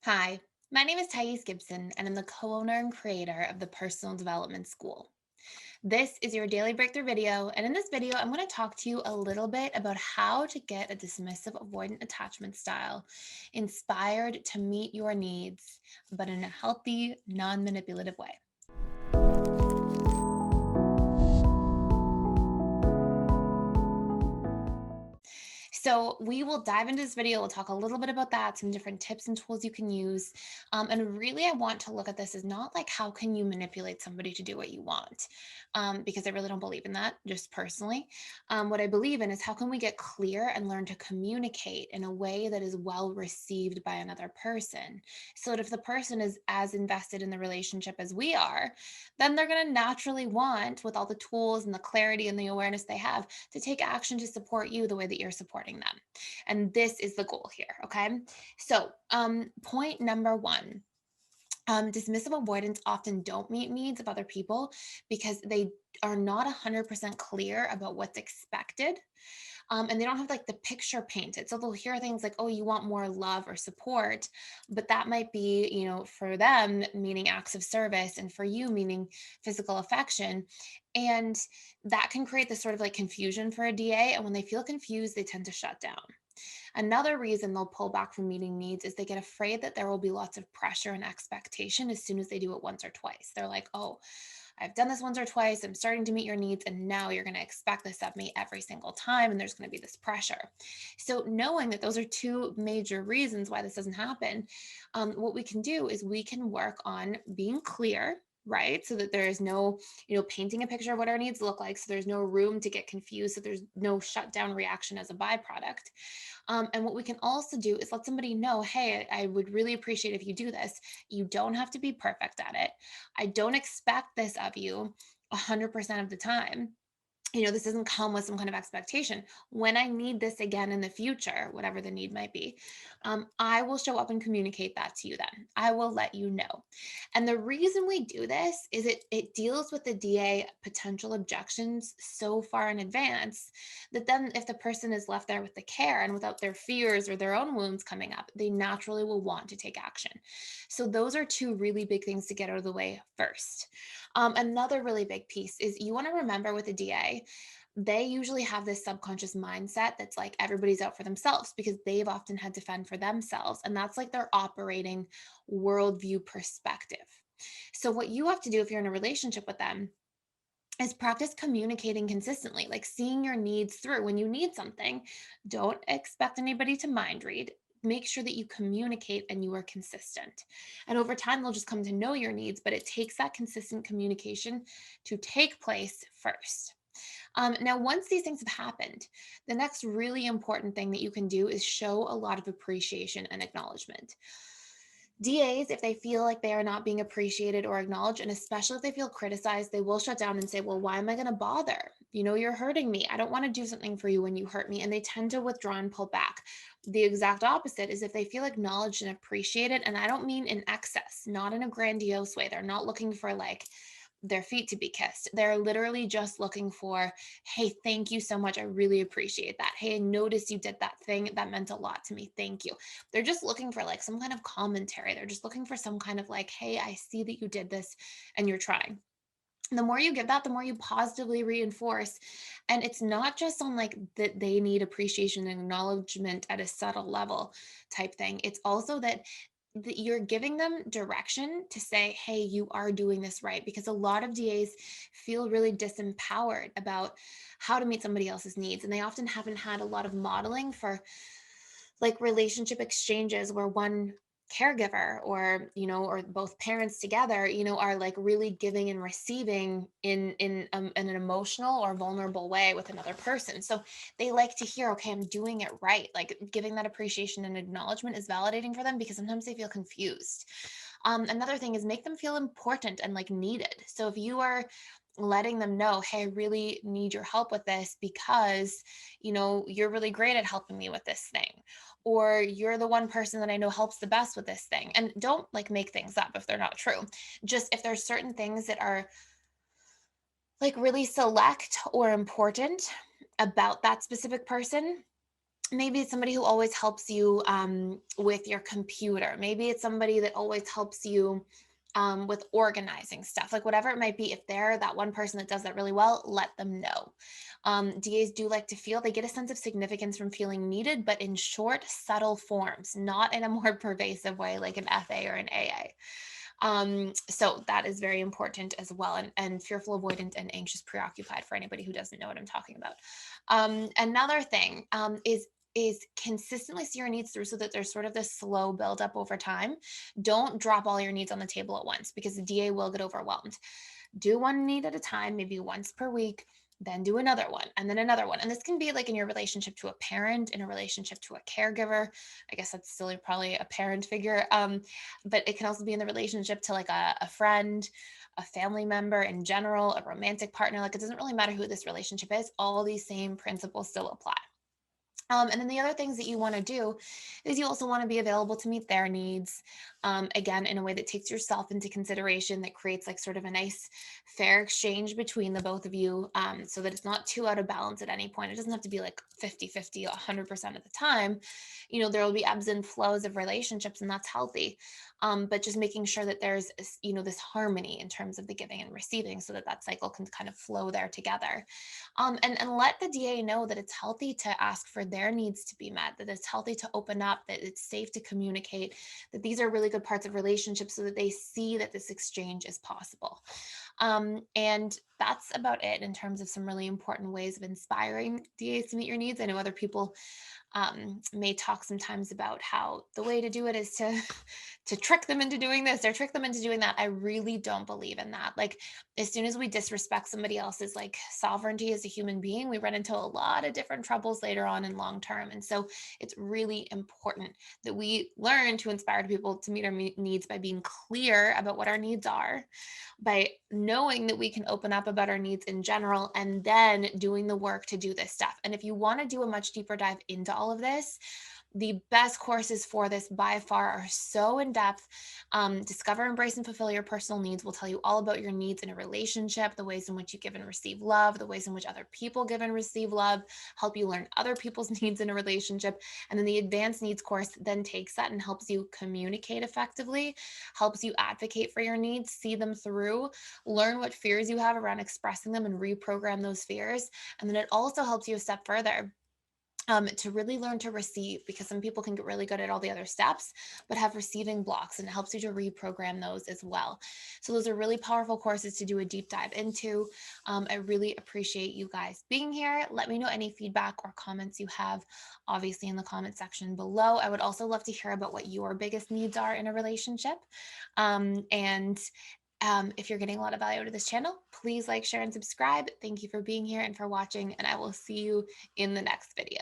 Hi, my name is Thais Gibson, and I'm the co owner and creator of the Personal Development School. This is your daily breakthrough video, and in this video, I'm going to talk to you a little bit about how to get a dismissive avoidant attachment style inspired to meet your needs, but in a healthy, non manipulative way. So we will dive into this video. We'll talk a little bit about that, some different tips and tools you can use. And really, I want to look at this as not like how can you manipulate somebody to do what you want, because I really don't believe in that, just personally. What I believe in is how can we get clear and learn to communicate in a way that is well received by another person. So that if the person is as invested in the relationship as we are, then they're going to naturally want, with all the tools and the clarity and the awareness they have, to take action to support you the way that you're supporting them. And this is the goal here. Okay. So, point number one. Dismissive avoidants often don't meet needs of other people because they are not 100% clear about what's expected, and they don't have like the picture painted. So they'll hear things like, oh, you want more love or support, but that might be, for them, meaning acts of service, and for you, meaning physical affection. And that can create this sort of like confusion for a DA. And when they feel confused, they tend to shut down. Another reason they'll pull back from meeting needs is they get afraid that there will be lots of pressure and expectation as soon as they do it once or twice. They're like, oh, I've done this once or twice. I'm starting to meet your needs. And now you're going to expect this of me every single time. And there's going to be this pressure. So, knowing that those are two major reasons why this doesn't happen, what we can do is we can work on being clear. Right. So that there is no, painting a picture of what our needs look like. So there's no room to get confused. So there's no shutdown reaction as a byproduct. And what we can also do is let somebody know, hey, I would really appreciate if you do this. You don't have to be perfect at it. I don't expect this of you 100% of the time. This doesn't come with some kind of expectation. When I need this again in the future, whatever the need might be, I will show up and communicate that to you then. I will let you know. And the reason we do this is it deals with the DA potential objections so far in advance that then if the person is left there with the care and without their fears or their own wounds coming up, they naturally will want to take action. So those are two really big things to get out of the way first. Another really big piece is you want to remember with a DA, they usually have this subconscious mindset that's like everybody's out for themselves because they've often had to fend for themselves. And that's like their operating worldview perspective. So, what you have to do if you're in a relationship with them is practice communicating consistently, like seeing your needs through. When you need something, don't expect anybody to mind read. Make sure that you communicate and you are consistent. And over time, they'll just come to know your needs, but it takes that consistent communication to take place first. Now, once these things have happened, the next really important thing that you can do is show a lot of appreciation and acknowledgement. DAs, if they feel like they are not being appreciated or acknowledged, and especially if they feel criticized, they will shut down and say, well, why am I going to bother? You're hurting me. I don't want to do something for you when you hurt me. And they tend to withdraw and pull back. The exact opposite is if they feel acknowledged and appreciated, and I don't mean in excess, not in a grandiose way. They're not looking for like their feet to be kissed. They're literally just looking for, hey, thank you so much. I really appreciate that. Hey, I noticed you did that thing. That meant a lot to me. Thank you. They're just looking for like some kind of commentary. They're just looking for some kind of like, hey, I see that you did this and you're trying. The more you give that, the more you positively reinforce. And it's not just on like that they need appreciation and acknowledgement at a subtle level type thing. It's also that you're giving them direction to say, hey, you are doing this right. Because a lot of DAs feel really disempowered about how to meet somebody else's needs. And they often haven't had a lot of modeling for like relationship exchanges where one caregiver or both parents together are like really giving and receiving in an emotional or vulnerable way with another person. So they like to hear, okay, I'm doing it right. Like giving that appreciation and acknowledgement is validating for them because sometimes they feel confused. Another thing is make them feel important and like needed. So if you are letting them know, hey, I really need your help with this because you're really great at helping me with this thing, or you're the one person that I know helps the best with this thing. And don't like make things up if they're not true. Just if there's certain things that are like really select or important about that specific person, Maybe it's somebody who always helps you with your computer. Maybe it's somebody that always helps you with organizing stuff, like whatever it might be. If they're that one person that does that really well, let them know. DAs do like to feel they get a sense of significance from feeling needed, but in short, subtle forms, not in a more pervasive way like an FA or an AA. So that is very important as well. And fearful, avoidant, and anxious, preoccupied for anybody who doesn't know what I'm talking about. Another thing is consistently see your needs through so that there's sort of this slow build up over time. Don't drop all your needs on the table at once because the DA will get overwhelmed. Do one need at a time, maybe once per week, then do another one and then another one. And this can be like in your relationship to a parent, in a relationship to a caregiver. I guess that's still probably a parent figure. But it can also be in the relationship to like a friend, a family member in general, a romantic partner. Like it doesn't really matter who this relationship is, all these same principles still apply. And then the other things that you want to do is you also want to be available to meet their needs, again, in a way that takes yourself into consideration, that creates like sort of a nice, fair exchange between the both of you, so that it's not too out of balance at any point. It doesn't have to be like 50-50, 100% of the time. There will be ebbs and flows of relationships, and that's healthy. But just making sure that there's, this harmony in terms of the giving and receiving so that that cycle can kind of flow there together. And let the DA know that it's healthy to ask for their needs to be met, that it's healthy to open up, that it's safe to communicate, that these are really good parts of relationships so that they see that this exchange is possible. And that's about it in terms of some really important ways of inspiring DAs to meet your needs. I know other people may talk sometimes about how the way to do it is to to trick them into doing this or trick them into doing that. I really don't believe in that. Like as soon as we disrespect somebody else's like sovereignty as a human being, we run into a lot of different troubles later on in long term. And so it's really important that we learn to inspire people to meet our needs by being clear about what our needs are, by knowing that we can open up about our needs in general, and then doing the work to do this stuff. And if you want to do a much deeper dive into all of this, the best courses for this by far are so in depth. Discover, Embrace, and Fulfill Your Personal Needs will tell you all about your needs in a relationship, the ways in which you give and receive love, the ways in which other people give and receive love, help you learn other people's needs in a relationship. And then the Advanced Needs course then takes that and helps you communicate effectively, helps you advocate for your needs, see them through, learn what fears you have around expressing them, and reprogram those fears. And then it also helps you a step further, to really learn to receive, because some people can get really good at all the other steps but have receiving blocks, and it helps you to reprogram those as well. So those are really powerful courses to do a deep dive into. I really appreciate you guys being here. Let me know any feedback or comments you have, obviously in the comment section below. I would also love to hear about what your biggest needs are in a relationship. And if you're getting a lot of value out of this channel, please like, share, and subscribe. Thank you for being here and for watching, and I will see you in the next video.